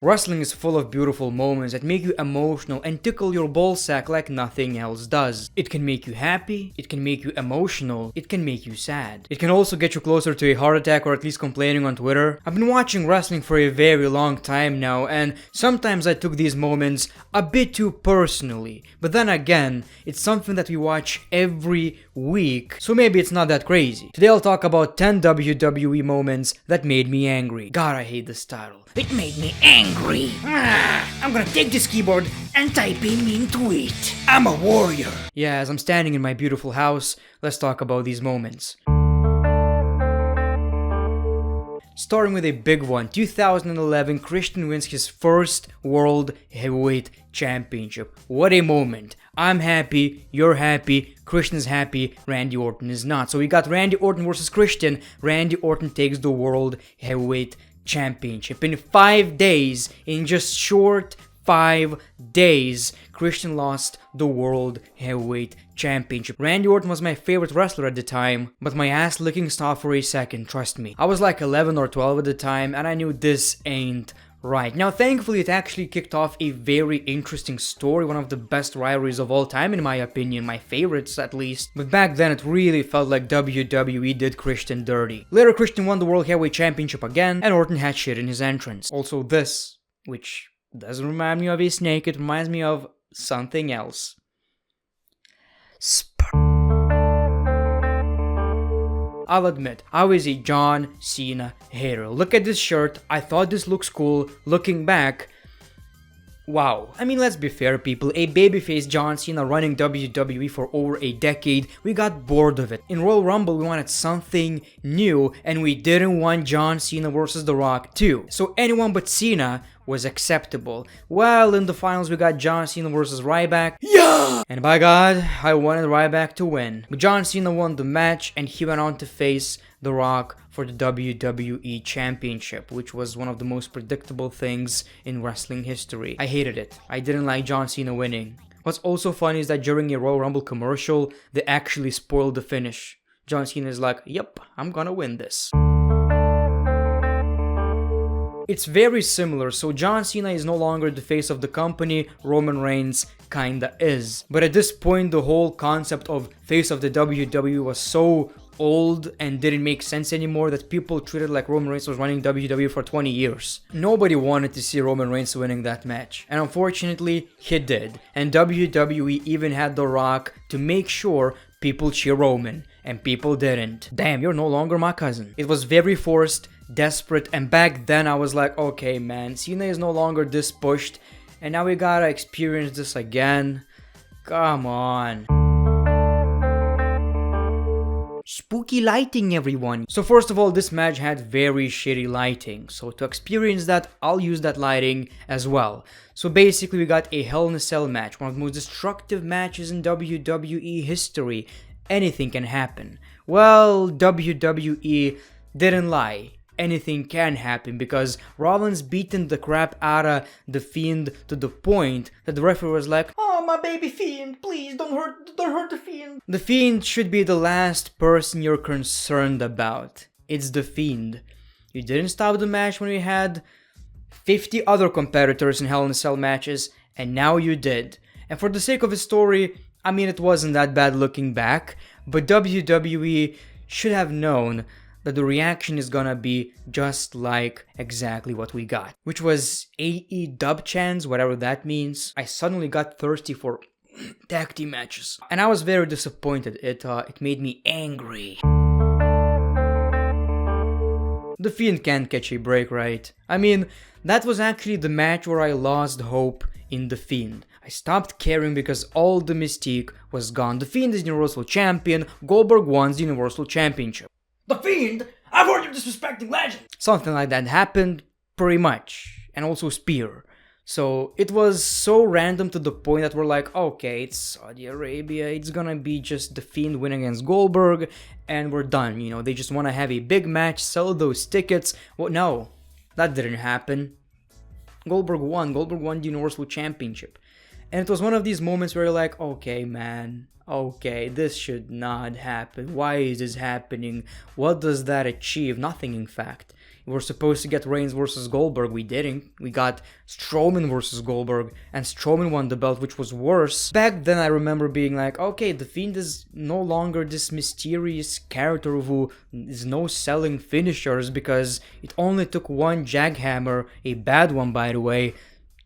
Wrestling is full of beautiful moments that make you emotional and tickle your ballsack like nothing else does. It can make you happy, it can make you emotional, it can make you sad. It can also get you closer to a heart attack or at least complaining on Twitter. I've been watching wrestling for a very long time now, and sometimes I took these moments a bit too personally. But then again, it's something that we watch every week, so maybe it's not that crazy. Today I'll talk about 10 WWE moments that made me angry. God, I hate this title. It made me angry. I'm gonna take this keyboard and type a mean tweet. I'm a warrior. Yeah, as I'm standing in my beautiful house, let's talk about these moments. Starting with a big one, 2011, Christian wins his first World Heavyweight Championship. What a moment. I'm happy, you're happy, Christian's happy, Randy Orton is not. So we got Randy Orton versus Christian. Randy Orton takes the World Heavyweight Championship. In 5 days, in just short 5 days, Christian lost the World Heavyweight Championship. Randy Orton was my favorite wrestler at the time, but my ass licking stopped for a second, trust me. I was like 11 or 12 at the time, and I knew this ain't right. Now, thankfully, it actually kicked off a very interesting story, one of the best rivalries of all time in my opinion, my favorites at least. But back then, it really felt like WWE did Christian dirty. Later, Christian won the World Heavyweight Championship again, and Orton had shit in his entrance. Also this, which doesn't remind me of a snake, it reminds me of something else. I'll admit, I was a John Cena hater. Look at this shirt, I thought this looks cool. Looking back, wow. I mean, let's be fair, people. A babyface John Cena running WWE for over a decade, we got bored of it. In Royal Rumble, we wanted something new, and we didn't want John Cena versus The Rock too. So anyone but Cena was acceptable. Well, in the finals, we got John Cena versus Ryback. Yeah! And by God, I wanted Ryback to win. But John Cena won the match, and he went on to face The Rock for the WWE Championship, which was one of the most predictable things in wrestling history. I hated it. I didn't like John Cena winning. What's also funny is that during a Royal Rumble commercial, they actually spoiled the finish. John Cena is like, yep, I'm gonna win this. It's very similar, so John Cena is no longer the face of the company, Roman Reigns kinda is. But at this point, the whole concept of face of the WWE was so old and didn't make sense anymore that people treated like Roman Reigns was running WWE for 20 years. Nobody wanted to see Roman Reigns winning that match, and unfortunately, he did. And WWE even had The Rock to make sure people cheer Roman, and people didn't. Damn, you're no longer my cousin. It was very forced, desperate, and back then I was like, okay man, Cena is no longer this pushed, and now we gotta experience this again. Come on. Spooky lighting, everyone. So first of all, this match had very shitty lighting, so to experience that, I'll use that lighting as well. So basically we got a Hell in a Cell match, one of the most destructive matches in WWE history. Anything can happen. Well, WWE didn't lie. Anything can happen because Rollins beaten the crap out of the Fiend to the point that the referee was like, oh my baby Fiend, please don't hurt the Fiend. The Fiend should be the last person you're concerned about. It's the Fiend. You didn't stop the match when we had 50 other competitors in Hell in a Cell matches, and now you did. And for the sake of the story, I mean, it wasn't that bad looking back, but WWE should have known that the reaction is gonna be just like exactly what we got, which was AE dub chants, whatever that means. I suddenly got thirsty for tag team matches, and I was very disappointed. It made me angry. The Fiend can't catch a break, right? I mean, that was actually the match where I lost hope in The Fiend. I stopped caring because all the mystique was gone. The Fiend is Universal Champion, Goldberg won the Universal Championship. The Fiend? I've heard you disrespecting legends. Something like that happened, pretty much. And also Spear. So it was so random to the point that we're like, okay, it's Saudi Arabia, it's gonna be just The Fiend winning against Goldberg, and we're done. You know, they just wanna have a big match, sell those tickets. Well, no, that didn't happen. Goldberg won the Universal Championship. And it was one of these moments where you're like, okay, man, okay, this should not happen. Why is this happening? What does that achieve? Nothing, in fact. We were supposed to get Reigns versus Goldberg. We didn't. We got Strowman versus Goldberg, and Strowman won the belt, which was worse. Back then, I remember being like, okay, The Fiend is no longer this mysterious character who is no selling finishers, because it only took one jackhammer, a bad one by the way,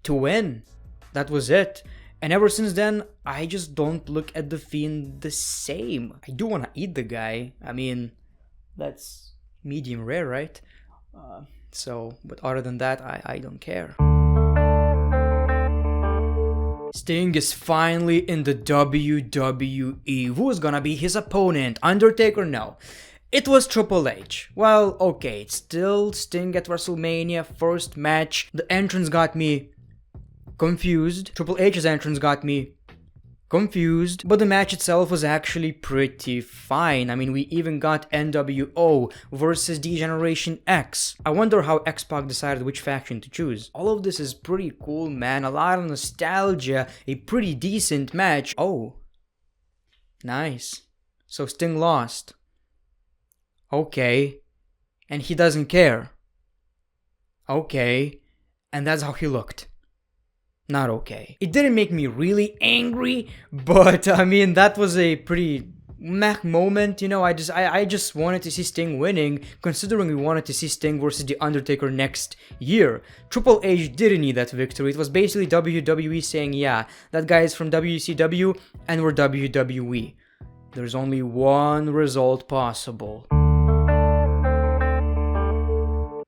to win. That was it. And ever since then, I just don't look at The Fiend the same. I do want to eat the guy. I mean, that's medium rare, right? But other than that, I don't care. Sting is finally in the WWE. Who is gonna be his opponent? Undertaker? No. It was Triple H. Well, okay, it's still Sting at WrestleMania, first match. The entrance got me confused. Triple H's entrance got me confused, but the match itself was actually pretty fine. I mean, we even got NWO versus D-Generation X. I wonder how X-Pac decided which faction to choose. All of this is pretty cool, man. A lot of nostalgia, a pretty decent match. Oh, nice. So Sting lost. Okay. And he doesn't care. Okay. And that's how he looked. Not okay. It didn't make me really angry, but I mean, that was a pretty meh moment, you know. I just wanted to see Sting winning, considering we wanted to see Sting versus The Undertaker next year. Triple H didn't need that victory. It was basically WWE saying, yeah, that guy is from WCW and we're WWE. There's only one result possible.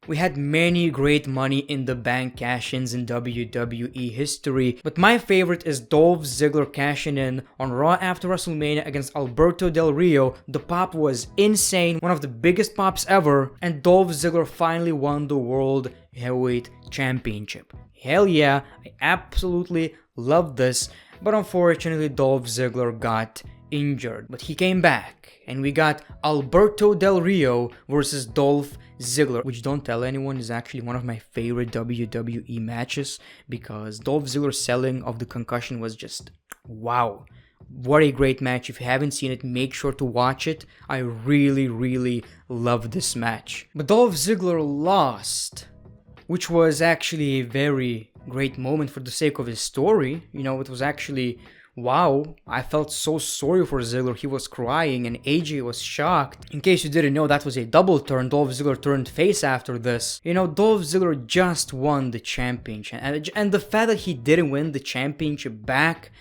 We had many great Money in the Bank cash-ins in WWE history, but my favorite is Dolph Ziggler cashing in on Raw after WrestleMania against Alberto Del Rio. The pop was insane, one of the biggest pops ever, and Dolph Ziggler finally won the World Heavyweight Championship. Hell yeah, I absolutely love this, but unfortunately Dolph Ziggler got injured. But he came back, and we got Alberto Del Rio versus Dolph Ziggler, which, don't tell anyone, is actually one of my favorite WWE matches, because Dolph Ziggler's selling of the concussion was just wow. What a great match. If you haven't seen it, make sure to watch it. I really love this match. But Dolph Ziggler lost, which was actually a very great moment for the sake of his story. You know, it was actually wow. I felt so sorry for Ziggler. He was crying and AJ was shocked. In case you didn't know, that was a double turn. Dolph Ziggler turned face after this. You know, Dolph Ziggler just won the championship, and the fact that he didn't win the championship back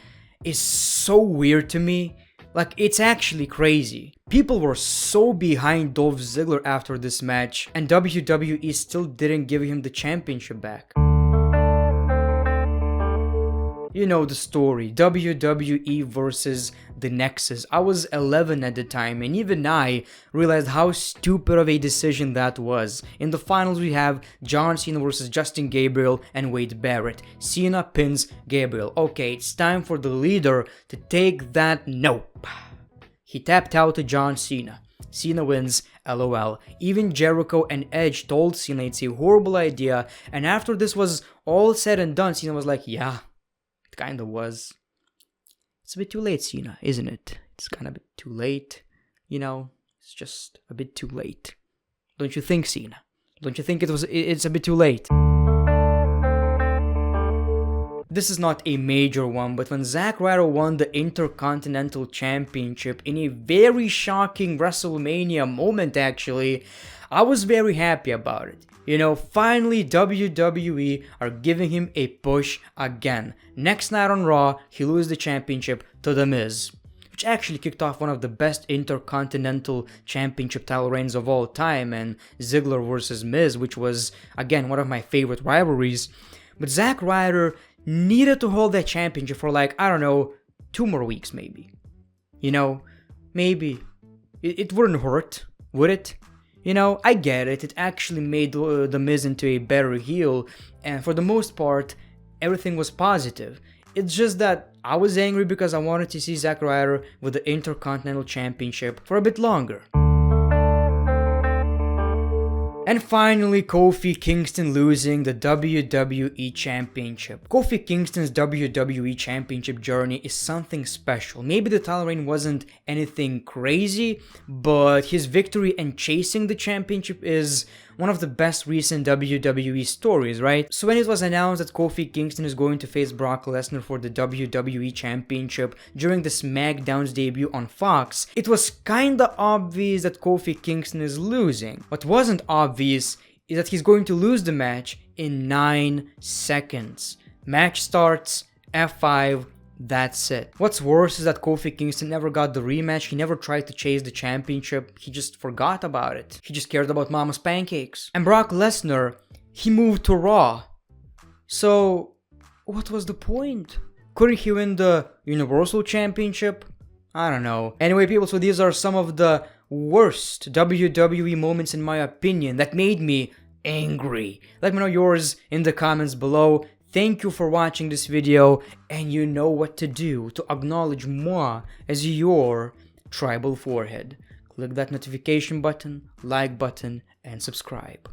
is so weird to me. Like, it's actually crazy. People were so behind Dolph Ziggler after this match, and WWE still didn't give him the championship back. You know the story, WWE versus the NEXUS. I was 11 at the time, and even I realized how stupid of a decision that was. In the finals we have John Cena versus Justin Gabriel and Wade Barrett. Cena pins Gabriel. Okay, it's time for the leader to take that. Nope. He tapped out to John Cena. Cena wins, LOL. Even Jericho and Edge told Cena it's a horrible idea, and after this was all said and done, Cena was like, yeah, it kinda was. It's a bit too late, Cena, isn't it? It's kinda a bit too late. You know, it's just a bit too late. Don't you think, Cena? Don't you think it's a bit too late? This is not a major one, but when Zack Ryder won the Intercontinental Championship in a very shocking WrestleMania moment actually, I was very happy about it. You know, finally WWE are giving him a push again. Next night on Raw, he loses the championship to The Miz, which actually kicked off one of the best Intercontinental Championship title reigns of all time, and Ziggler versus Miz, which was, again, one of my favorite rivalries. But Zack Ryder needed to hold that championship for, like, I don't know, 2 more weeks maybe. You know, maybe. It wouldn't hurt, would it? You know, I get it, it actually made The Miz into a better heel, and for the most part, everything was positive. It's just that I was angry because I wanted to see Zack Ryder with the Intercontinental Championship for a bit longer. And finally, Kofi Kingston losing the WWE Championship. Kofi Kingston's WWE Championship journey is something special. Maybe the title reign wasn't anything crazy, but his victory and chasing the championship is one of the best recent WWE stories, right? So when it was announced that Kofi Kingston is going to face Brock Lesnar for the WWE Championship during the SmackDown's debut on Fox, it was kinda obvious that Kofi Kingston is losing. What wasn't obvious is that he's going to lose the match in 9 seconds. Match starts, F5, that's it. What's worse is that Kofi Kingston never got the rematch, he never tried to chase the championship, he just forgot about it. He just cared about Mama's pancakes. And Brock Lesnar, he moved to Raw. So, what was the point? Couldn't he win the Universal Championship? I don't know. Anyway, people, so these are some of the worst WWE moments in my opinion that made me angry. Let me know yours in the comments below. Thank you for watching this video, and you know what to do to acknowledge moi as your tribal forehead. Click that notification button, like button, and subscribe.